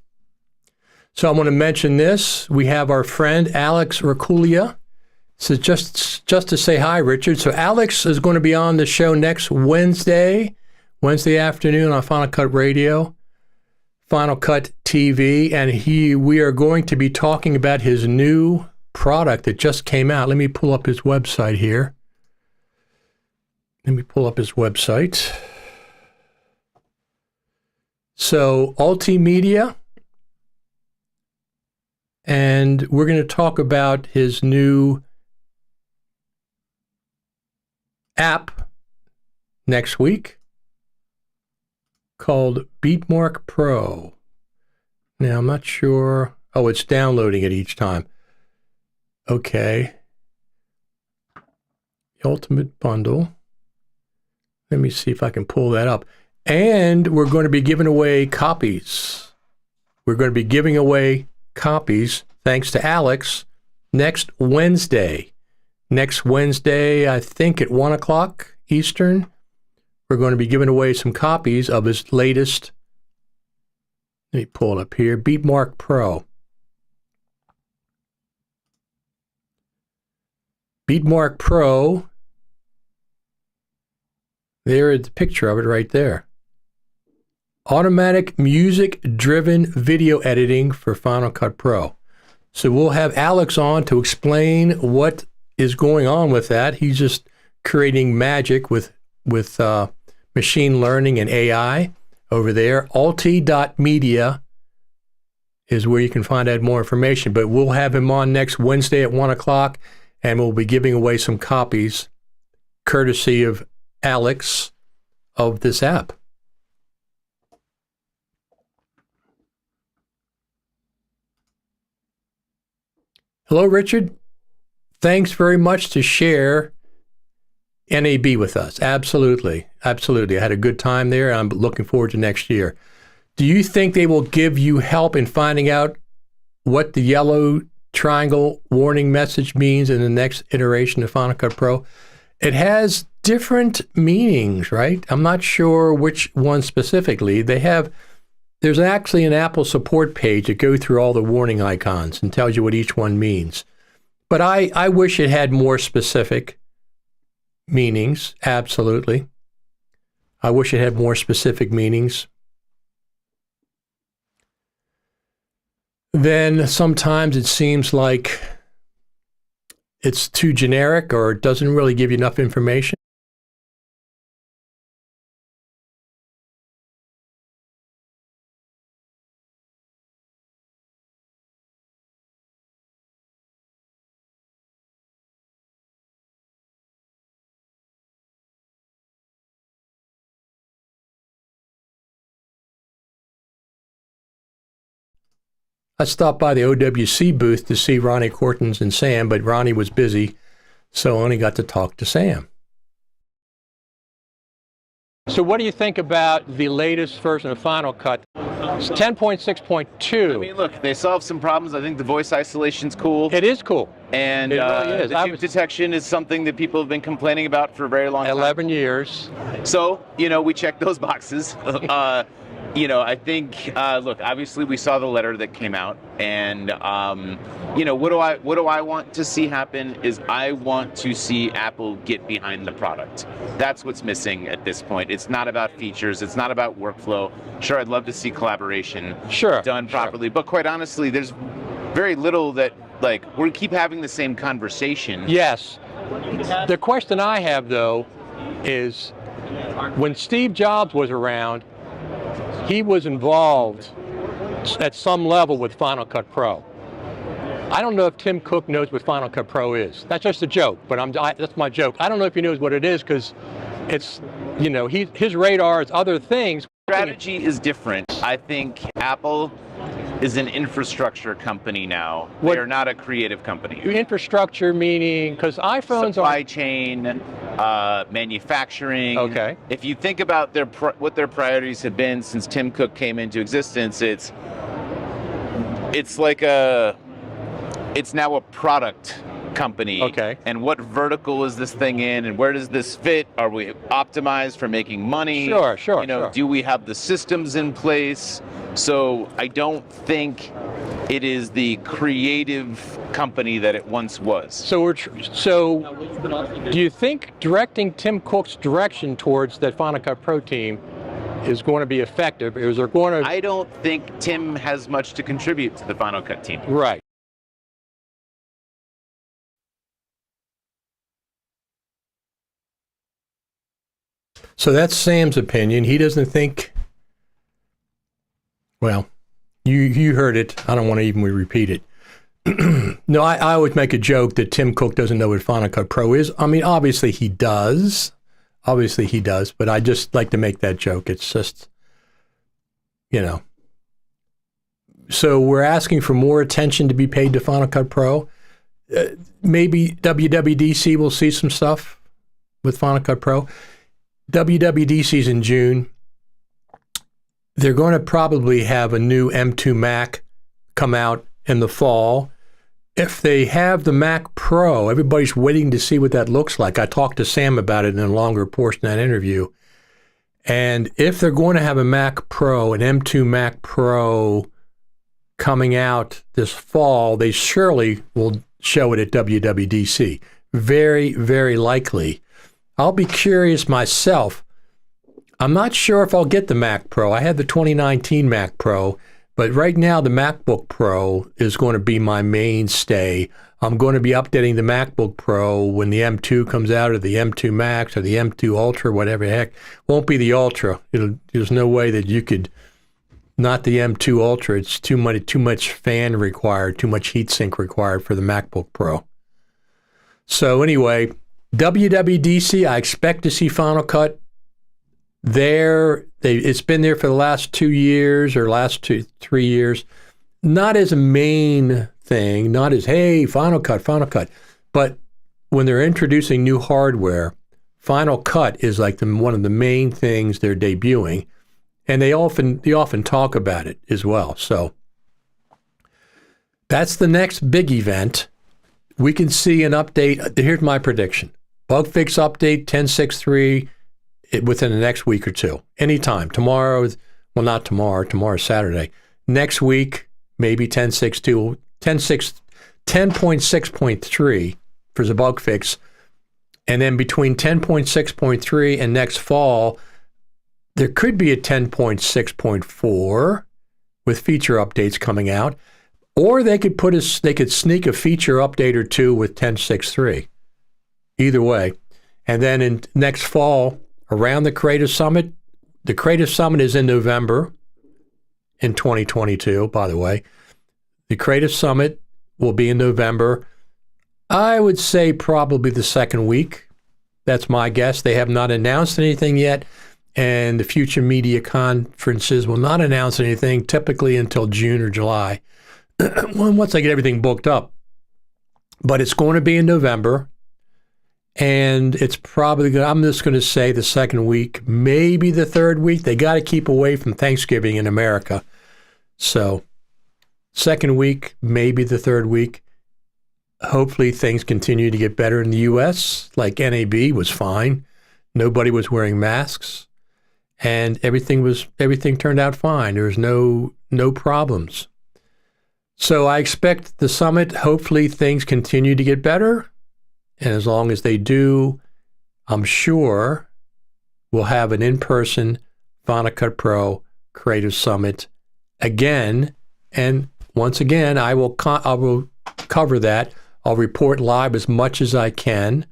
So I want to mention this. We have our friend Alex Raculia. So just to say hi, Richard. So Alex is going to be on the show next Wednesday afternoon on Final Cut Radio, Final Cut TV, and we are going to be talking about his new product that just came out. Let me pull up his website here. So Ultimedia, and we're going to talk about his new app next week called Beatmark Pro. Now, I'm not sure. Oh, it's downloading it each time. Okay. The Ultimate Bundle. Let me see if I can pull that up. And we're going to be giving away copies. We're going to be giving away copies, thanks to Alex, next Wednesday. Next Wednesday, I think at 1 o'clock Eastern, we're going to be giving away some copies of his latest, let me pull it up here, Beatmark Pro. Beatmark Pro, there is the picture of it right there. Automatic music-driven video editing for Final Cut Pro. So we'll have Alex on to explain what is going on with that. He's just creating magic with machine learning and AI over there. Alti.media is where you can find out more information. But we'll have him on next Wednesday at 1 o'clock, and we'll be giving away some copies, courtesy of Alex, of this app. Hello, Richard. Thanks very much to share NAB with us. Absolutely. Absolutely. I had a good time there. I'm looking forward to next year. Do you think they will give you help in finding out what the yellow triangle warning message means in the next iteration of Final Cut Pro? It has different meanings, right? I'm not sure which one specifically. There's actually an Apple support page that goes through all the warning icons and tells you what each one means. But I wish it had more specific meanings, absolutely. I wish it had more specific meanings. Then sometimes it seems like it's too generic or it doesn't really give you enough information. I stopped by the OWC booth to see Ronnie Cortins and Sam, but Ronnie was busy, so I only got to talk to Sam. So what do you think about the latest version of Final Cut? It's 10.6.2. I mean, look, they solved some problems. I think the voice isolation's cool. It is cool. And it really is. The juke detection is something that people have been complaining about for a very long time. 11 years. So, we checked those boxes. I think, look, obviously we saw the letter that came out, and, what do I want to see happen is I want to see Apple get behind the product. That's what's missing at this point. It's not about features. It's not about workflow. Sure, I'd love to see collaboration done properly, but quite honestly, there's very little that, we keep having the same conversation. Yes. The question I have, though, is when Steve Jobs was around, he was involved at some level with Final Cut Pro. I don't know if Tim Cook knows what Final Cut Pro is. That's just a joke, but that's my joke. I don't know if he knows what it is because it's, his radar is other things. Strategy is different. I think Apple is an infrastructure company now. They're not a creative company. Infrastructure meaning, because iPhones supply chain, manufacturing. Okay. If you think about what their priorities have been since Tim Cook came into existence, it's now a product company. Okay. And what vertical is this thing in, and where does this fit? Are we optimized for making money? Sure. Do we have the systems in place? So I don't think it is the creative company that it once was. So do you think directing Tim Cook's direction towards that Final Cut Pro team is going to be effective? Is there going to? I don't think Tim has much to contribute to the Final Cut team. Right. So that's Sam's opinion. He doesn't think, well, you heard it. I don't want to even repeat it. No, I always make a joke that Tim Cook doesn't know what Final Cut Pro is. I mean, obviously he does. But I just like to make that joke. It's just, So we're asking for more attention to be paid to Final Cut Pro. Maybe WWDC will see some stuff with Final Cut Pro. WWDC's in June. They're going to probably have a new M2 Mac come out in the fall. If they have the Mac Pro, everybody's waiting to see what that looks like. I talked to Sam about it in a longer portion of that interview. And if they're going to have a Mac Pro, an M2 Mac Pro coming out this fall, they surely will show it at WWDC. Very, very likely. I'll be curious myself. I'm not sure if I'll get the Mac Pro. I had the 2019 Mac Pro, but right now the MacBook Pro is going to be my mainstay. I'm going to be updating the MacBook Pro when the M2 comes out, or the M2 Max, or the M2 Ultra, whatever the heck. Won't be the Ultra. There's no way that you could, not the M2 Ultra. It's too much fan required, too much heatsink required for the MacBook Pro. So anyway, WWDC, I expect to see Final Cut there. It's been there for the last 2 years or last 3 years. Not as a main thing, not as, hey, Final Cut. But when they're introducing new hardware, Final Cut is like one of the main things they're debuting. And they often talk about it as well. So that's the next big event. We can see an update. Here's my prediction. Bug fix update 10.6.3 within the next week or two. Anytime. Tomorrow, well, not tomorrow. Tomorrow's Saturday. Next week, maybe 10.6.2, 10.6.3 for the bug fix. And then between 10.6.3 and next fall, there could be a 10.6.4 with feature updates coming out. Or they could sneak a feature update or two with 10.6.3. Either way. And then in next fall, around the Creative Summit is in November in 2022, by the way. The Creative Summit will be in November. I would say probably the second week. That's my guess. They have not announced anything yet, and the future media conferences will not announce anything typically until June or July, once they get everything booked up. But it's going to be in November. And it's probably, I'm just going to say the second week, maybe the third week. They got to keep away from Thanksgiving in America. So second week, maybe the third week. Hopefully things continue to get better in the U.S. Like NAB was fine. Nobody was wearing masks. And everything turned out fine. There was no problems. So I expect the summit, hopefully things continue to get better. And as long as they do, I'm sure we'll have an in-person Final Cut Pro Creative Summit again. And once again, I will cover that. I'll report live as much as I can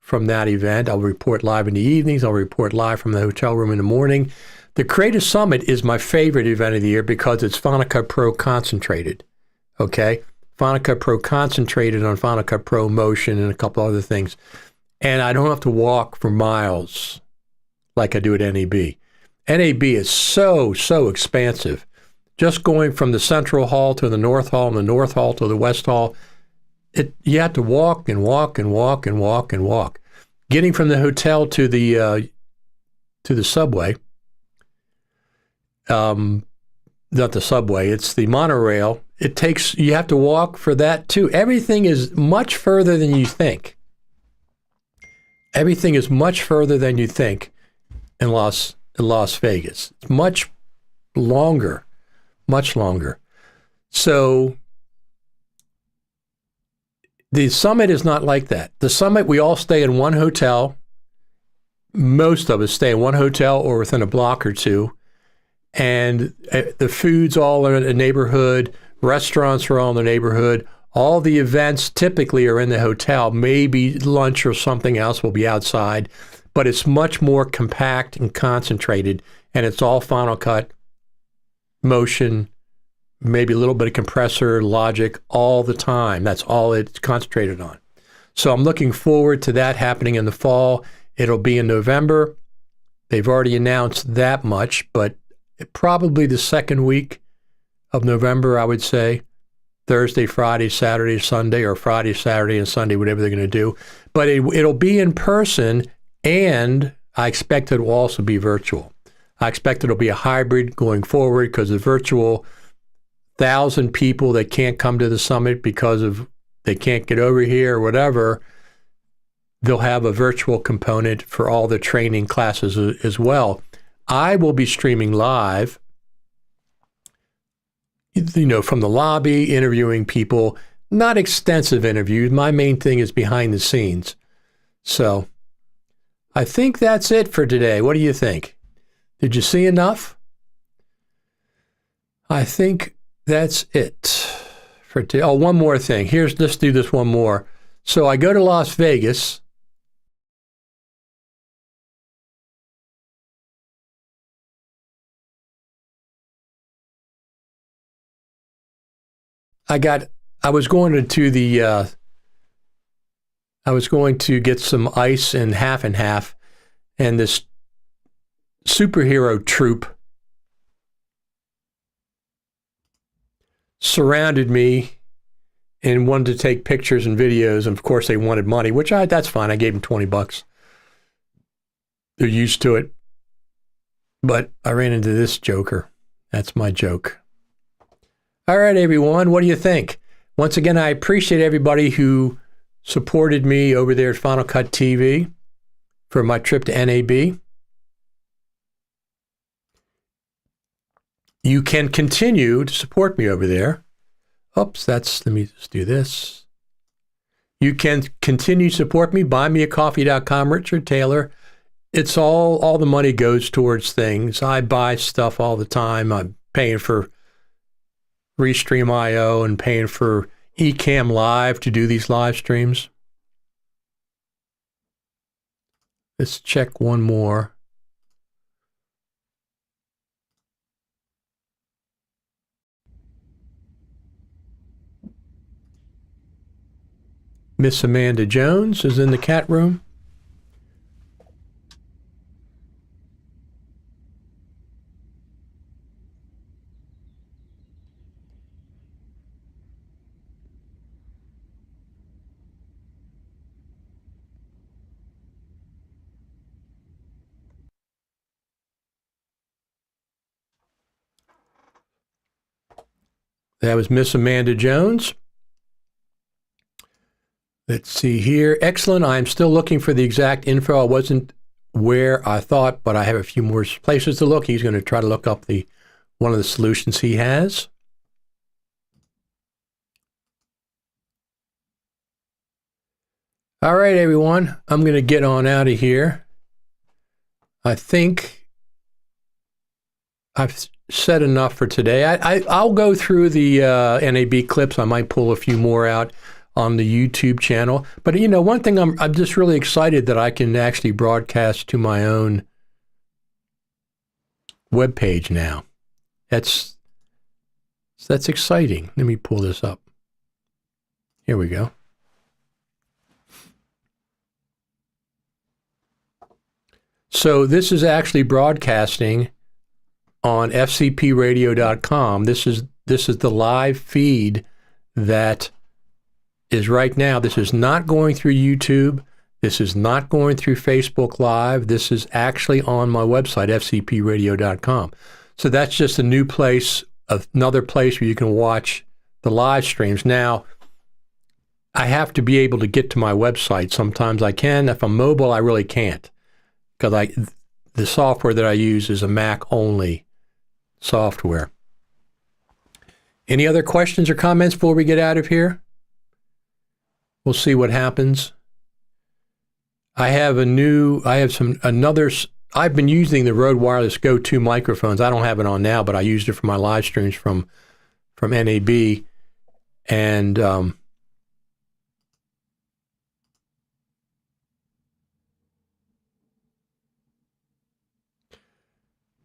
from that event. I'll report live in the evenings. I'll report live from the hotel room in the morning. The Creative Summit is my favorite event of the year because it's Final Cut Pro concentrated. Okay? Final Cut Pro concentrated on Final Cut Pro Motion and a couple other things. And I don't have to walk for miles like I do at NAB. NAB is so expansive. Just going from the Central Hall to the North Hall and the North Hall to the West Hall, you have to walk and walk and walk and walk and walk. Getting from the hotel to the subway, not the subway, it's the monorail. You have to walk for that too. Everything is much further than you think. Everything is much further than you think in Las Vegas. It's much longer. So the summit is not like that. The summit, we all stay in one hotel. Most of us stay in one hotel or within a block or two. And the food's all in a neighborhood. Restaurants are all in the neighborhood. All the events typically are in the hotel. Maybe lunch or something else will be outside. But it's much more compact and concentrated. And it's all Final Cut, Motion, maybe a little bit of compressor, Logic, all the time. That's all it's concentrated on. So I'm looking forward to that happening in the fall. It'll be in November. They've already announced that much, but probably the second week of November, I would say. Thursday, Friday, Saturday, Sunday, or Friday, Saturday, and Sunday, whatever they're going to do. But it'll be in person, and I expect it will also be virtual. I expect it'll be a hybrid going forward because the virtual 1,000 people that can't come to the summit because of they can't get over here or whatever, they'll have a virtual component for all the training classes as well. I will be streaming live, from the lobby, interviewing people, not extensive interviews. My main thing is behind the scenes. So I think that's it for today. What do you think? Did you see enough? I think that's it for today. Oh, one more thing. Let's do this one more. So I go to Las Vegas. I was going to get some ice and half, and this superhero troupe surrounded me and wanted to take pictures and videos, and of course they wanted money, which that's fine. I gave them $20. They're used to it. But I ran into this joker. That's my joke. All right, everyone, what do you think? Once again, I appreciate everybody who supported me over there at Final Cut TV for my trip to NAB. You can continue to support me over there. Oops, let me just do this. You can continue to support me, buymeacoffee.com, Richard Taylor. It's all the money goes towards things. I buy stuff all the time. I'm paying for Restream.io and paying for Ecamm Live to do these live streams. Let's check one more. Miss Amanda Jones is in the cat room. That was Miss Amanda Jones. Let's see here. Excellent. I'm still looking for the exact info. I wasn't where I thought, but I have a few more places to look. He's going to try to look up one of the solutions he has. All right, everyone. I'm going to get on out of here. I think I've said enough for today. I'll go through the NAB clips. I might pull a few more out on the YouTube channel. But, one thing I'm just really excited that I can actually broadcast to my own web page now. That's exciting. Let me pull this up. Here we go. So this is actually broadcasting on fcpradio.com. This is the live feed that is right now. This is not going through YouTube. This is not going through Facebook Live. This is actually on my website, fcpradio.com. So that's just a new place, another place where you can watch the live streams. Now, I have to be able to get to my website. Sometimes I can. If I'm mobile, I really can't, because the software that I use is a Mac-only software. Any other questions or comments before we get out of here? We'll see what happens. I've been using the Rode Wireless Go 2 microphones. I don't have it on now, but I used it for my live streams from NAB. And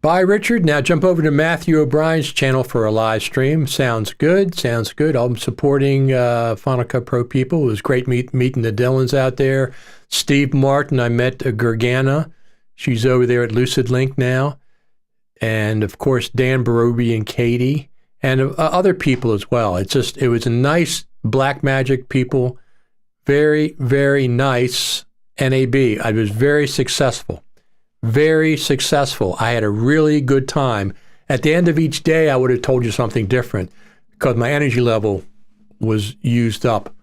bye, Richard. Now jump over to Matthew O'Brien's channel for a live stream. Sounds good. Sounds good. I'm supporting Final Cut Pro people. It was great meeting the Dillons out there. Steve Martin, I met Gergana. She's over there at Lucid Link now. And, of course, Dan Barobi and Katie. And other people as well. It was a nice Blackmagic people. Very, very nice NAB. I was very successful. Very successful. I had a really good time. At the end of each day, I would have told you something different because my energy level was used up.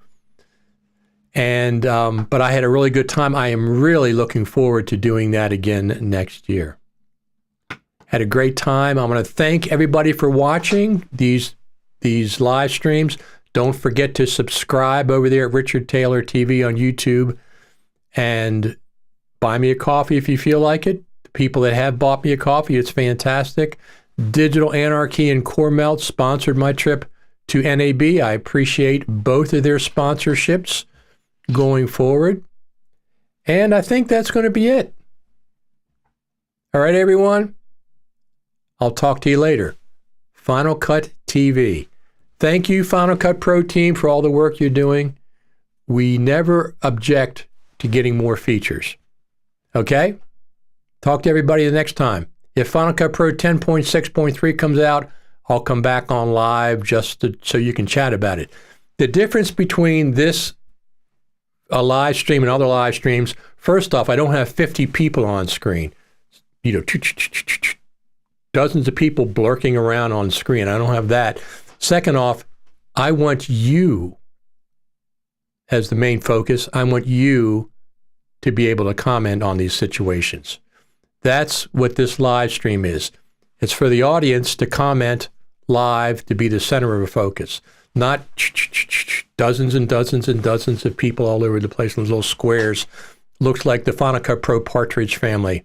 And but I had a really good time. I am really looking forward to doing that again next year. Had a great time. I'm going to thank everybody for watching these live streams. Don't forget to subscribe over there at Richard Taylor TV on YouTube, and buy me a coffee if you feel like it. The people that have bought me a coffee, it's fantastic. Digital Anarchy and Core Melt sponsored my trip to NAB. I appreciate both of their sponsorships going forward. And I think that's going to be it. All right, everyone. I'll talk to you later. Final Cut TV. Thank you, Final Cut Pro team, for all the work you're doing. We never object to getting more features. Okay? Talk to everybody the next time. If Final Cut Pro 10.6.3 comes out, I'll come back on live so you can chat about it. The difference between a live stream and other live streams, first off, I don't have 50 people on screen. Dozens of people blurking around on screen. I don't have that. Second off, I want you as the main focus. I want you to be able to comment on these situations. That's what this live stream is. It's for the audience to comment live, to be the center of a focus, not dozens and dozens and dozens of people all over the place in those little squares. Looks like the Final Cut Pro Partridge family.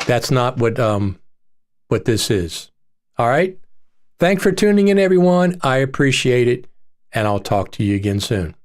That's not what this is. All right? Thanks for tuning in, everyone. I appreciate it, and I'll talk to you again soon.